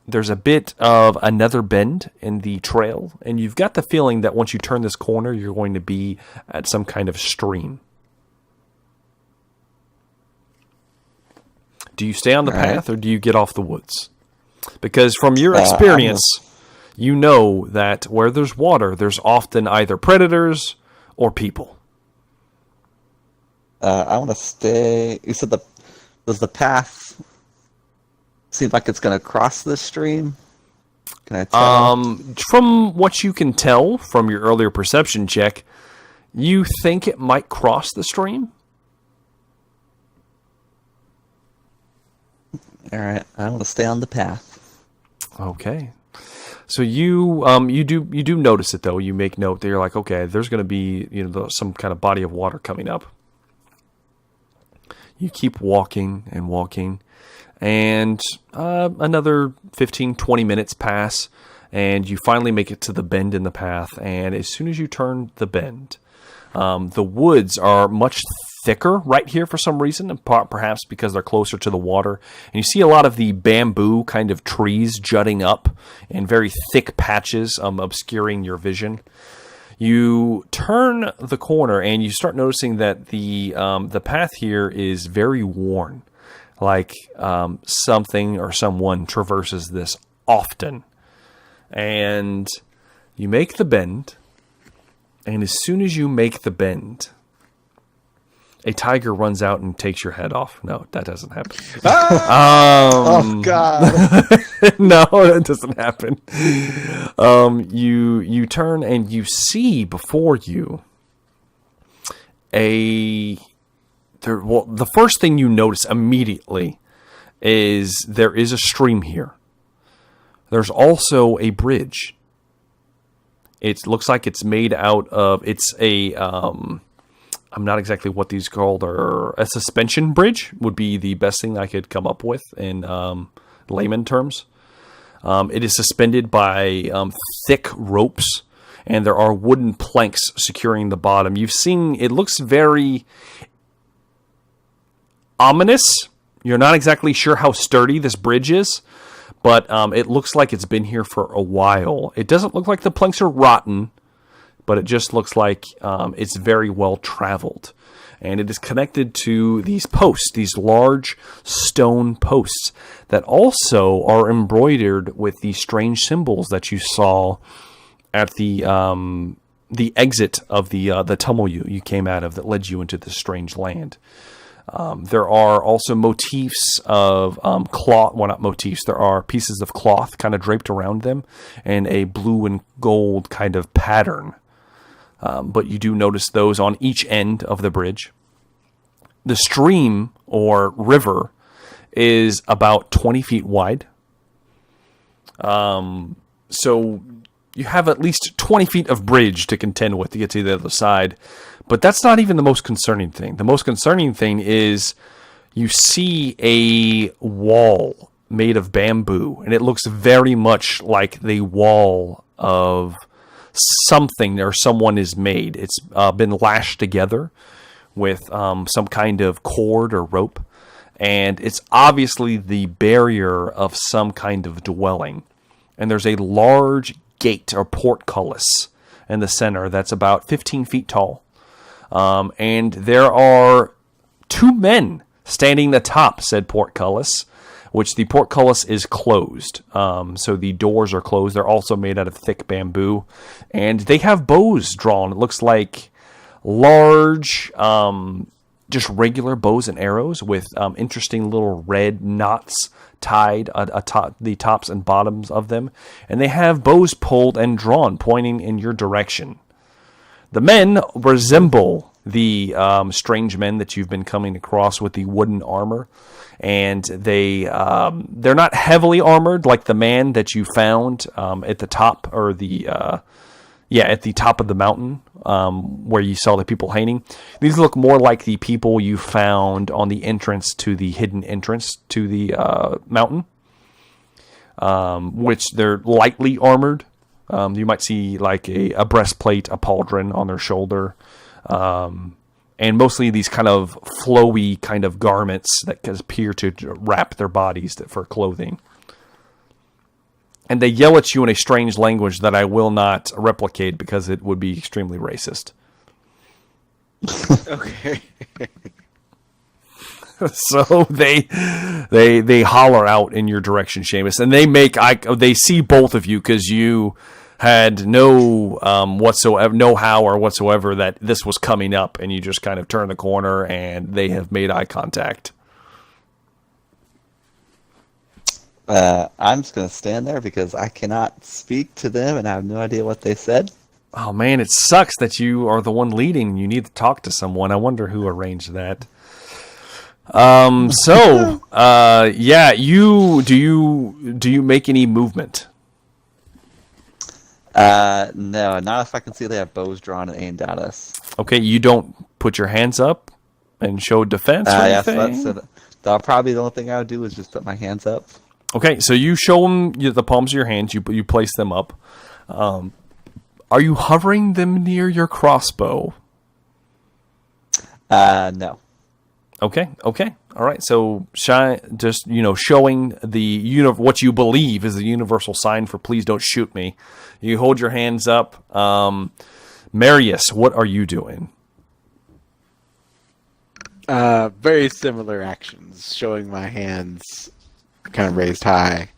there's a bit of another bend in the trail, and you've got the feeling that once you turn this corner, you're going to be at some kind of stream. Do you stay on the path, or do you get off the woods? Because from your experience, you know that where there's water, there's often either predators or people. I want to stay. You said does the path seem like it's going to cross this stream? Can I tell? From what you can tell from your earlier perception check, you think it might cross the stream. All right, I want to stay on the path. Okay. So you do notice it though. You make note that you're like, okay, there's going to be some kind of body of water coming up. You keep walking and walking, and another 15-20 minutes pass, and you finally make it to the bend in the path. And as soon as you turn the bend, the woods are much thicker right here for some reason, and perhaps because they're closer to the water. And you see a lot of the bamboo kind of trees jutting up in very thick patches, obscuring your vision. You turn the corner and you start noticing that the path here is very worn, like something or someone traverses this often. And you make the bend, And as soon as you make the bend, a tiger runs out and takes your head off. No, that doesn't happen. Oh God! No, that doesn't happen. You turn and you see before you the first thing you notice immediately is there is a stream here. There's also a bridge. It looks like it's made out of. It's a. I'm not exactly what these called, or a suspension bridge would be the best thing I could come up with in layman terms. It is suspended by thick ropes, and there are wooden planks securing the bottom. You've seen, it looks very ominous. You're not exactly sure how sturdy this bridge is, but it looks like it's been here for a while. It doesn't look like the planks are rotten, but it just looks like it's very well traveled. And it is connected to these posts, these large stone posts that also are embroidered with these strange symbols that you saw at the exit of the tunnel you came out of that led you into this strange land. There are also motifs of cloth. Well, not motifs. There are pieces of cloth kind of draped around them and a blue and gold kind of pattern. But you do notice those on each end of the bridge. The stream or river is about 20 feet wide. So you have at least 20 feet of bridge to contend with to get to the other side. But that's not even the most concerning thing. The most concerning thing is you see a wall made of bamboo, and it looks very much like the wall of something or someone is made. It's been lashed together with some kind of cord or rope, and it's obviously the barrier of some kind of dwelling. And there's a large gate or portcullis in the center that's about 15 feet tall. And there are two men standing atop said portcullis, which the portcullis is closed. So the doors are closed. They're also made out of thick bamboo. And they have bows drawn. It looks like large, just regular bows and arrows with interesting little red knots tied atop the tops and bottoms of them. And they have bows pulled and drawn, pointing in your direction. The men resemble the strange men that you've been coming across with the wooden armor. And they're not heavily armored like the man that you found at the top, or at the top of the mountain where you saw the people hanging. These look more like the people you found on the entrance to the hidden entrance to the mountain, which they're lightly armored. You might see like a breastplate, a pauldron on their shoulder. And mostly these kind of flowy kind of garments that appear to wrap their bodies for clothing. And they yell at you in a strange language that I will not replicate because it would be extremely racist. Okay. So they holler out in your direction, Seamus, and they see both of you because you had no know-how or whatsoever that this was coming up, and you just kind of turn the corner, and they have made eye contact. I'm just going to stand there because I cannot speak to them, and I have no idea what they said. Oh, man, it sucks that you are the one leading, and you need to talk to someone. I wonder who arranged that. Do you make any movement? No, not if I can see they have bows drawn and aimed at us. Okay, you don't put your hands up and show defense or anything? Yes, that's probably the only thing I would do is just put my hands up. Okay, so you show them the palms of your hands, you place them up. Are you hovering them near your crossbow? No. Okay. All right. So showing what you believe is the universal sign for please don't shoot me. You hold your hands up. Marius, what are you doing? Very similar actions, showing my hands kind of raised high.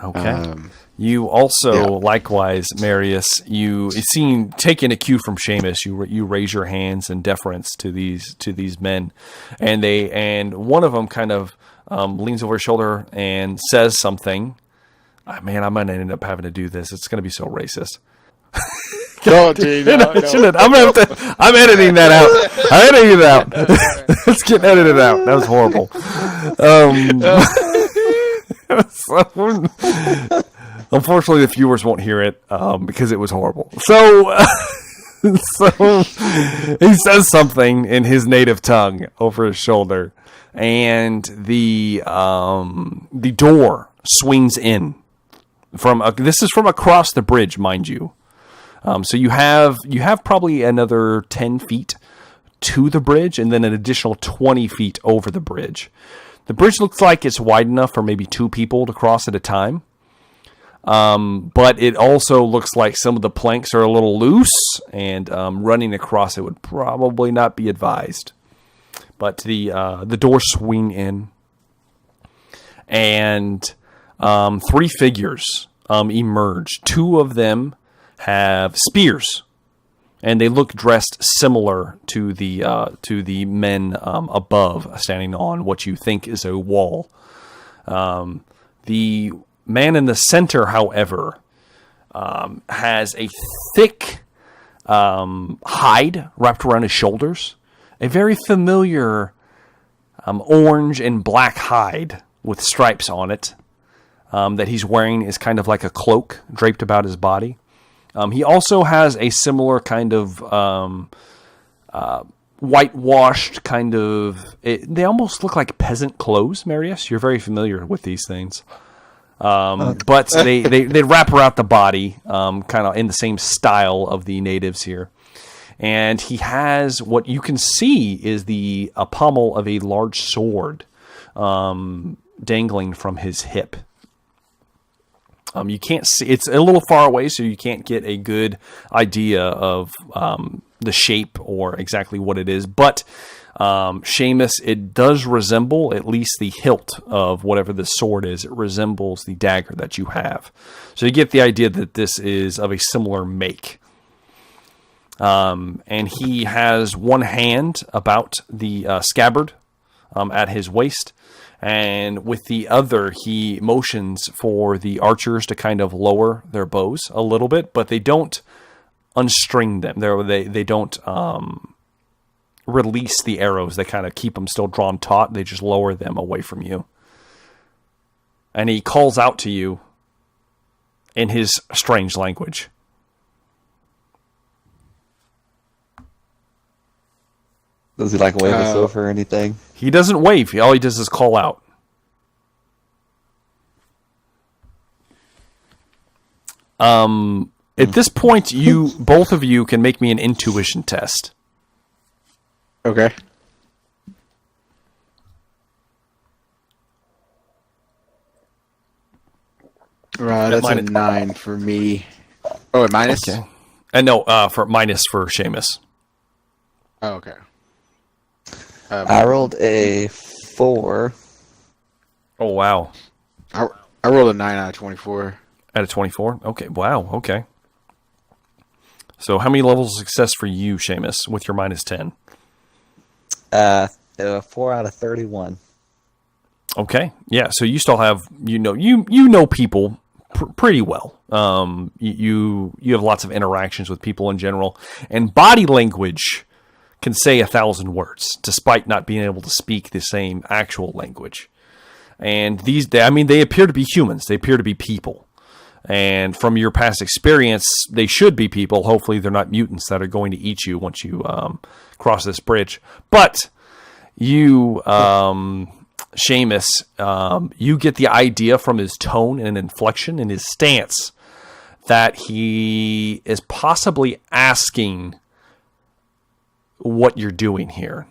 Okay. You also, likewise, Marius, taking a cue from Seamus, you raise your hands in deference to these men, and one of them kind of leans over his shoulder and says something. Man, I'm gonna end up having to do this. It's gonna be so racist. No, dude, no. I'm editing that out. I'm editing it out. Let's get edited out. That was horrible. Unfortunately, the viewers won't hear it because it was horrible. So he says something in his native tongue over his shoulder, and the door swings in this is from across the bridge, mind you. So you have probably another 10 feet to the bridge, and then an additional 20 feet over the bridge. The bridge looks like it's wide enough for maybe 2 people to cross at a time. But it also looks like some of the planks are a little loose, and running across it would probably not be advised. But the doors swing in, and 3 figures emerge. 2 of them have spears, and they look dressed similar to the men above, standing on what you think is a wall. The man in the center, however, has a thick hide wrapped around his shoulders, a very familiar orange and black hide with stripes on it that he's wearing is kind of like a cloak draped about his body. He also has a similar kind of whitewashed kind of... they almost look like peasant clothes, Marius. You're very familiar with these things. But they wrap around the body kind of in the same style of the natives here. And he has what you can see is a pommel of a large sword dangling from his hip. You can't see, it's a little far away, so you can't get a good idea of the shape or exactly what it is. But Seamus, it does resemble, at least the hilt of whatever this sword is, it resembles the dagger that you have. So you get the idea that this is of a similar make. And he has one hand about the scabbard at his waist. And with the other, he motions for the archers to kind of lower their bows a little bit, but they don't unstring them. They don't release the arrows. They kind of keep them still drawn taut. They just lower them away from you. And he calls out to you in his strange language. Does he like wave us over or anything? He doesn't wave. All he does is call out. At this point, both of you can make me an intuition test. Okay. Right, that's a 9 for me. Oh, a minus? Okay. And no, minus for Seamus. Oh, okay. I rolled a 4. Oh, wow. I rolled a 9 out of 24. Out of 24? Okay, wow, okay. So how many levels of success for you, Seamus, with your minus 10? 4 out of 31. Okay, yeah, so you still have, you know people pretty well. You have lots of interactions with people in general, and body language can say 1,000 words, despite not being able to speak the same actual language. And they appear to be humans. They appear to be people. And from your past experience, they should be people. Hopefully they're not mutants that are going to eat you once you cross this bridge. But you, Seamus, you get the idea from his tone and inflection and his stance that he is possibly asking what you're doing here.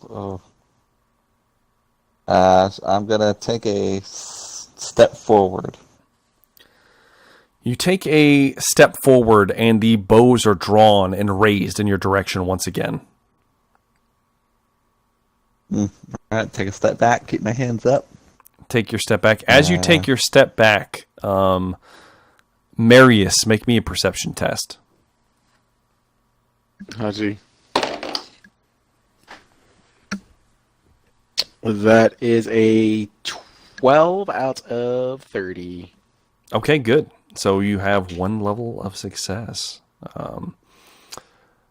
Oh. I'm going to take a step forward. You take a step forward, and the bows are drawn and raised in your direction once again. All right, take a step back, keep my hands up. Take your step back. As you take your step back, Marius, make me a perception test. Haji. That is a 12 out of 30. Okay, good. So you have one level of success.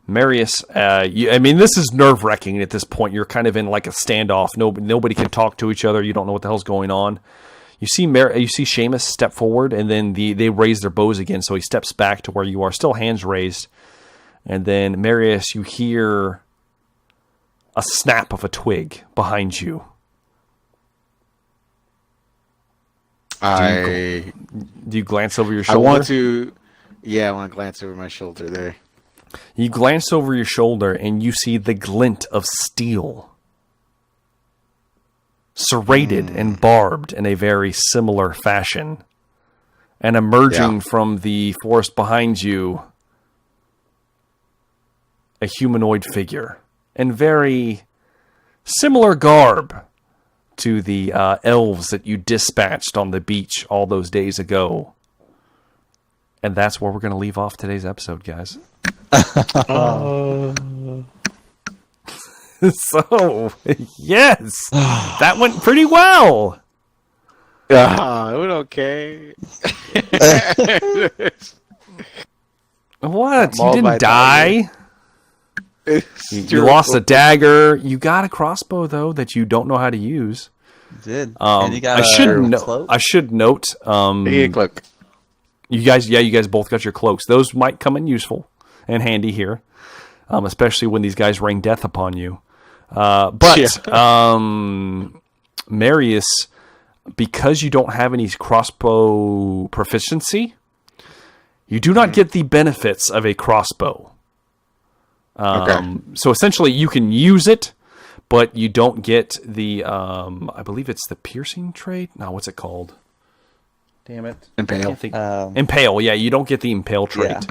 Marius, this is nerve-wracking at this point. You're kind of in like a standoff. Nobody can talk to each other. You don't know what the hell's going on. You see Seamus step forward, and then they raise their bows again, so he steps back to where you are, still hands raised. And then, Marius, you hear a snap of a twig behind you. Do you glance over your shoulder? I want to glance over my shoulder there. You glance over your shoulder, and you see the glint of steel. Serrated and barbed in a very similar fashion. And emerging from the forest behind you, a humanoid figure. In very similar garb to the elves that you dispatched on the beach all those days ago. And that's where we're going to leave off today's episode, guys. So, yes, that went pretty well. It went okay. What? You didn't die? You lost a dagger. You got a crossbow, though, that you don't know how to use. You did. And you got I should note. Cloak. You guys both got your cloaks. Those might come in useful and handy here, especially when these guys rain death upon you. Marius, because you don't have any crossbow proficiency, you do not get the benefits of a crossbow. So essentially, you can use it, but you don't get the, I believe it's the piercing trait. No, what's it called? Damn it. Impale. Impale, yeah, you don't get the impale trait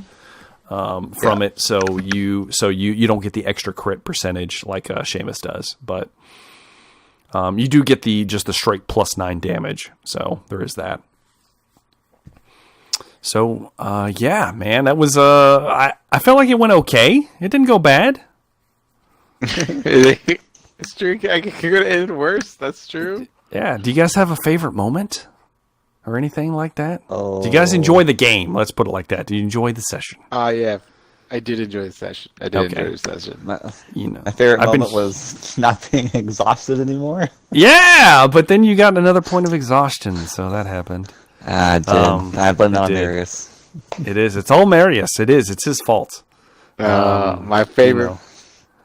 from it, so you don't get the extra crit percentage like Seamus does, but you do get just the straight +9 damage, so there is that. So, man, that was, I felt like it went okay. It didn't go bad. It's true. I could have ended worse. That's true. Yeah. Do you guys have a favorite moment or anything like that? Oh. Do you guys enjoy the game? Let's put it like that. Do you enjoy the session? Yeah. I did enjoy the session. Enjoy the session. My favorite moment was not being exhausted anymore. Yeah, but then you got another point of exhaustion, so that happened. I did. I blame that on Marius. It is. It's all Marius. It is. It's his fault. My favorite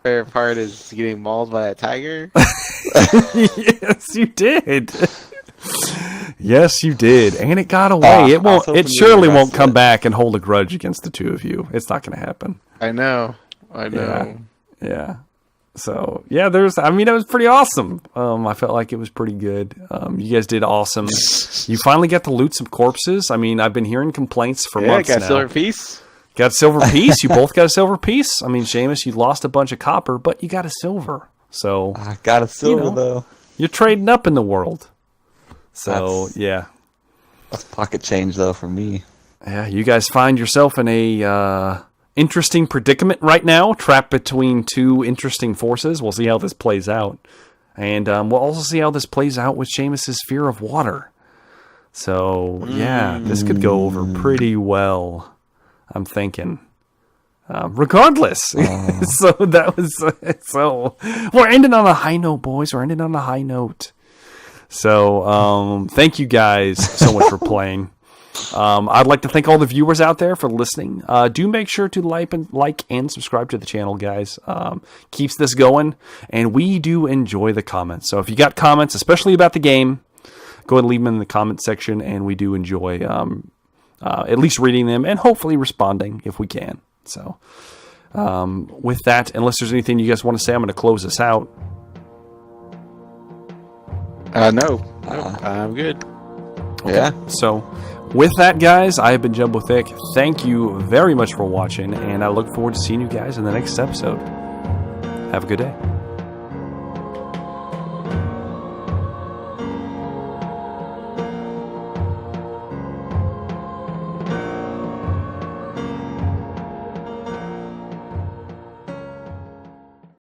part is getting mauled by a tiger. Yes, you did. Yes, you did, and it got away. It won't. It surely won't come back and hold a grudge against the two of you. It's not going to happen. I know. Yeah. So yeah, it was pretty awesome. I felt like it was pretty good. You guys did awesome. You finally got to loot some corpses. I mean, I've been hearing complaints for months now. Got a silver piece. Got a silver piece. You both got a silver piece. I mean, Seamus, you lost a bunch of copper, but you got a silver. So I got a silver though. You're trading up in the world. So that's pocket change though for me. Yeah, you guys find yourself in a interesting predicament right now, trapped between two interesting forces. We'll see how this plays out. And we'll also see how this plays out with Seamus' fear of water. So, this could go over pretty well, I'm thinking. Regardless. So that was... we're ending on a high note, boys. We're ending on a high note. So, thank you guys so much for playing. I'd like to thank all the viewers out there for listening. Do make sure to like and subscribe to the channel, guys. Keeps this going, and we do enjoy the comments. So if you got comments, especially about the game, go ahead and leave them in the comment section, and we do enjoy at least reading them and hopefully responding if we can. So with that, unless there's anything you guys want to say, I'm going to close this out. No, I'm good. Okay. Yeah. So with that, guys, I have been Jumbo Thick. Thank you very much for watching, and I look forward to seeing you guys in the next episode. Have a good day.